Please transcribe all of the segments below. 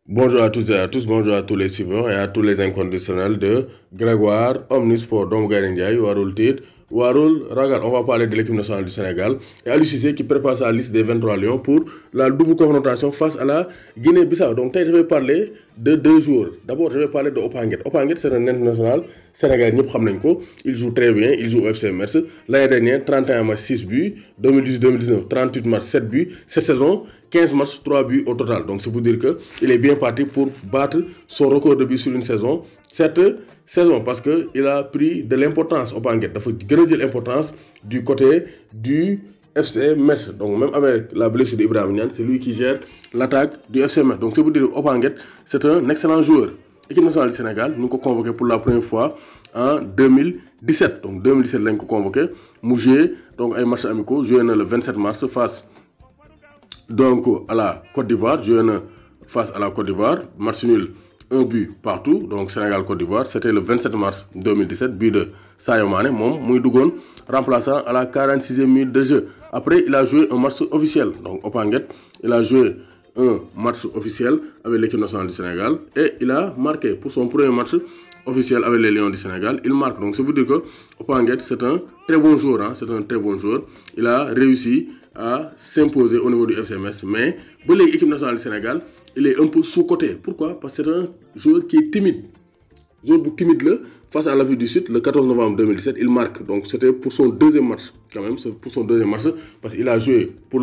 Bonjour à toutes et à tous, bonjour à tous les suiveurs et à tous les inconditionnels de Grégoire, Omnisport, Dom Ndiaye, Warul Tit, Warul Ragal. On va parler de l'équipe nationale du Sénégal et Aliou Cissé qui prépare sa liste des 23 Lions pour la double confrontation face à la Guinée-Bissau. Donc, je vais parler de deux joueurs. D'abord, je vais parler de Opanguet. Opanguet, c'est un international sénégalais. Il joue très bien, il joue au FC Metz. L'année dernière, 31 matchs, 6 buts. 2018-2019, 38 matchs, 7 buts. Cette saison, 15 matchs, 3 buts au total. Donc c'est pour dire qu'il est bien parti pour battre son record de buts sur une saison. Cette saison, parce qu'il a pris de l'importance au Banguet. Il faut gagner de l'importance du côté du FC Metz. Donc même avec la blessure d'Ibrahim Niane, c'est lui qui gère l'attaque du FC Metz. Donc c'est pour dire qu'au Banguet, c'est un excellent joueur. L'équipe nationale du Sénégal, nous avons convoqué pour la première fois en 2017. Donc 2017, nous avons convoqué. Nous joué donc un match amicaux, joué le 27 mars face donc à la Côte d'Ivoire, joué face à la Côte d'Ivoire, match nul, un but partout, donc Sénégal-Côte d'Ivoire, c'était le 27 mars 2017, but de Sadio Mané, Mouidougon, remplaçant à la 46e minute de jeu. Après, il a joué un match officiel, donc Opanguet, il a joué un match officiel avec l'équipe nationale du Sénégal et il a marqué pour son premier match officiel avec les Lions du Sénégal. Il marque, donc ça veut dire que Opanguet, c'est un très bon joueur, hein, c'est un très bon joueur. Il a réussi à s'imposer au niveau du FCMS, mais pour l'équipe nationale du Sénégal, il est un peu sous-coté. Pourquoi? Parce que c'est un joueur qui est timide. Joueur timide là, face à l'Afrique du Sud, le 14 novembre 2017, il marque. Donc c'était pour son deuxième match, quand même, c'est pour son deuxième match, parce qu'il a joué pour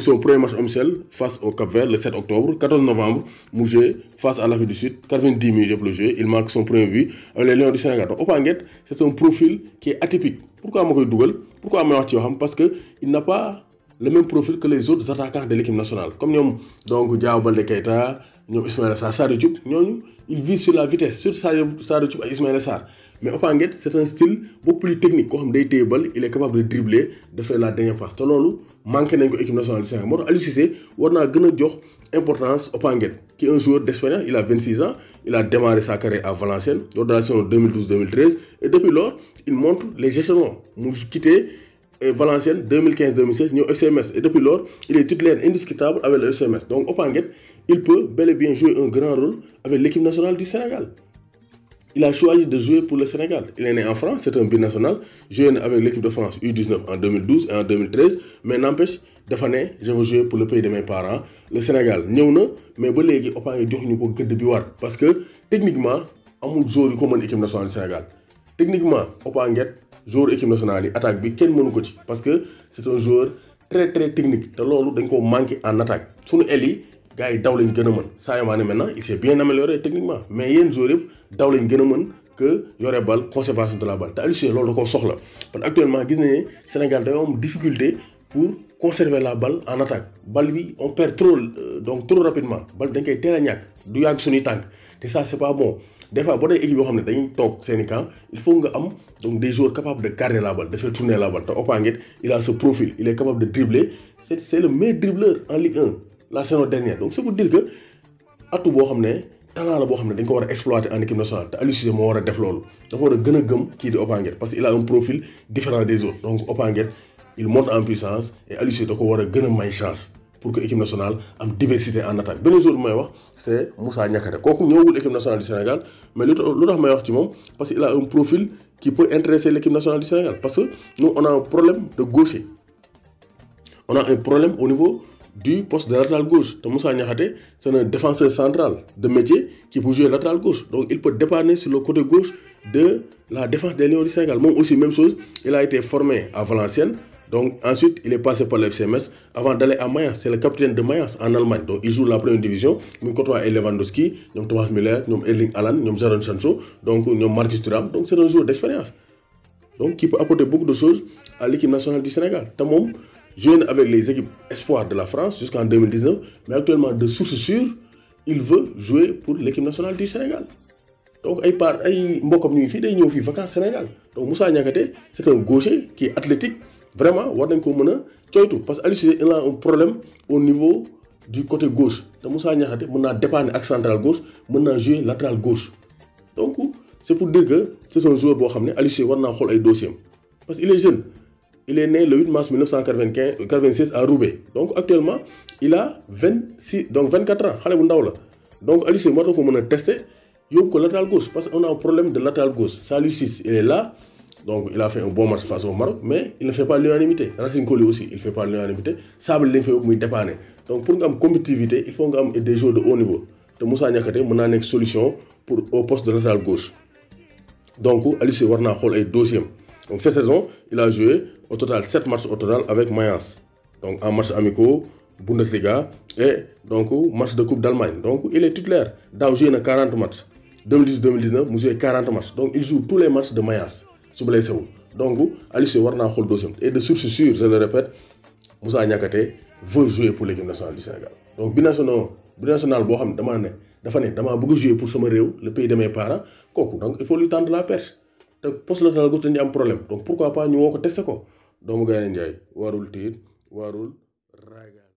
son premier match officiel face au Cap-Vert le 7 octobre, 14 novembre, il joué face à l'Afrique du Sud, 90 minutes pour le jeu, il marque son premier but avec les Lions du Sénégal. Donc Opanguet, c'est un profil qui est atypique. Pourquoi je Google? Pourquoi je Parce qu'il n'a pas le même profil que les autres attaquants de l'équipe nationale. Comme nous, donc Diao Baldé Keita, Ismaël Sarr, Sadio Diop, ils vivent sur la vitesse, sur Sadio Diop et Ismaël Sarr. Mais Opanguet, c'est un style beaucoup plus technique. Comme des tables, il est capable de dribbler, de faire la dernière passe. Donc, manque dans l'équipe nationale du Sénégal. Aliou Cissé, on a gagné importance Opanguet, qui est un joueur d'expérience. Il a 26 ans, il a démarré sa carrière à Valenciennes, lors de la saison 2012-2013. Et depuis lors, il montre les échelons. Il a quitté Valenciennes 2015-2016, il est au FCMS. Et depuis lors, il est titulaire indiscutable avec le FCMS. Donc Opanguet, il peut bel et bien jouer un grand rôle avec l'équipe nationale du Sénégal. Il a choisi de jouer pour le Sénégal. Il est né en France, c'est un binational. Joué avec l'équipe de France U19 en 2012 et en 2013. Mais n'empêche, Daphné, je veux jouer pour le pays de mes parents, le Sénégal. Nous, mais bon, les gens ont fait de parce que techniquement, il y a un joueur comme l'équipe nationale du Sénégal. Techniquement, Opanguet, joueur équipe nationale, attaque, il n'y a pas parce que c'est un joueur très très technique. Et c'est ce manque en attaque. Son Eli, gars yi daw lañ gën a mën Sadio Mané maintenant il s'est bien amélioré techniquement mais yéen joueurs yëpp daw lañ gën a mën que yore balle conservation de la balle te Aliou Cissé loolu da koo soxla parce que actuellement gis nañu ne Sénégal dañoo am difficulté pour conserver la balle en attaque balle bi on perd trop trop rapidement balle dañ koy teel a ñàkk du yàgg suñuy tànk te ça c'est pas bon des fois boo dee équipe yoo xam ne dañuy toog seen i camp il faut nga am donc des joueurs capables de garder la balle de faire tourner la balle te Opanguet il a ce profil il est capable de dribbler c'est le meilleur dribbleur en Ligue 1 la saison dernière. Donc c'est pour dire que atout boo xam ne talent la boo xam ne dañ ko war a exploiter en équipe nationale te Aliou Cissé moo war a def loolu dafa war a gën a gëm kii di Opanguet parce qu'il a un profil différent des autres donc Opanguet il monte en puissance et Aliou Cissé da ko war a gën a may chance pour que équipe nationale am diversité en attaque beneen jour bi may wax c'est Moussa Niakhaté kooku ñëwul équipe nationale du Sénégal mais lu tax may wax ci moom parce qu'il a un profil qui peut intéresser l'équipe nationale du Sénégal parce que nous on a un problème de gaucher on a un problème au niveau du poste de latéral gauche. Moussa Niakhaté, c'est un défenseur central de métier qui peut jouer latéral gauche. Donc il peut dépanner sur le côté gauche de la défense des Lions du Sénégal. Moi aussi, même chose, il a été formé à Valenciennes. Donc ensuite, il est passé par le FCMS avant d'aller à Mayence. C'est le capitaine de Mayence en Allemagne. Donc il joue la première division. Il côtoie Lewandowski, Thomas Müller, Erling Haaland, Jadon Sancho, donc Marcus Thuram. Donc c'est un joueur d'expérience. Donc qui peut apporter beaucoup de choses à l'équipe nationale du Sénégal. Tamom, jeune avec les équipes espoirs de la France jusqu'en 2019, mais actuellement de source sûre, il veut jouer pour l'équipe nationale du Sénégal. Donc ay mbokam ñu fi day ñëw fi vacances Sénégal. Donc Moussa Niakhaté, c'est un gaucher qui est athlétique. Vraiment, war nañ ko mëna coytu parce que Aliou Cissé il a un problème au niveau du côté gauche. te Moussa Niakhaté mën naa dépanner ak central gauche, mën naa jouer latéral gauche. Donc c'est pour dire que c'est un joueur boo xam ne Aliou Cissé war naa xool ay dossiers parce qu'il est jeune. Il est né le 8 mars 1996 à Roubaix. Donc actuellement, il a 24 ans. Xalé bu ndaw la. donc Aliou Cissé moo tax ko mën a tester yóbbu ko latéral gauche parce qu'on a un problème de latéral gauche Saliou Ciss il est là donc il a fait un bon match face au Maroc mais il ne fait pas l'unanimité Racine Coly aussi il ne fait pas l'unanimité Sabaly lañ fa yóbbu muy dépanner donc pour nga am compétitivité il faut nga am des joueurs de haut niveau te Moussa Niakhaté mën naa nekk solution pour au poste de latéral gauche donc Aliou Cissé war naa xool ay dossiers donc cette saison il a joué au total 7 matchs au total avec Mayence donc en matchs amicaux Bundesliga et donc match de Coupe d'Allemagne donc il est titulaire daaw joué na 40 matchs 2018-2019 mu joué 40 matchs donc il joue tous les matchs de Mayence su blessé wul donc Aliou Cissé war naa xool dossier et de source sûre je le répète Moussa Niakhaté veut jouer pour l'équipe nationale du Sénégal donc binational boo xam ne damaa bëgg a jouer pour sama réew le pays de mes parents kooku donc il faut lui tendre la perche te poste latéral gauche dañuy am problème donc pourquoi pas ñu woo ko testé ko doomu Gaynde Njaay warul tiit warul ragal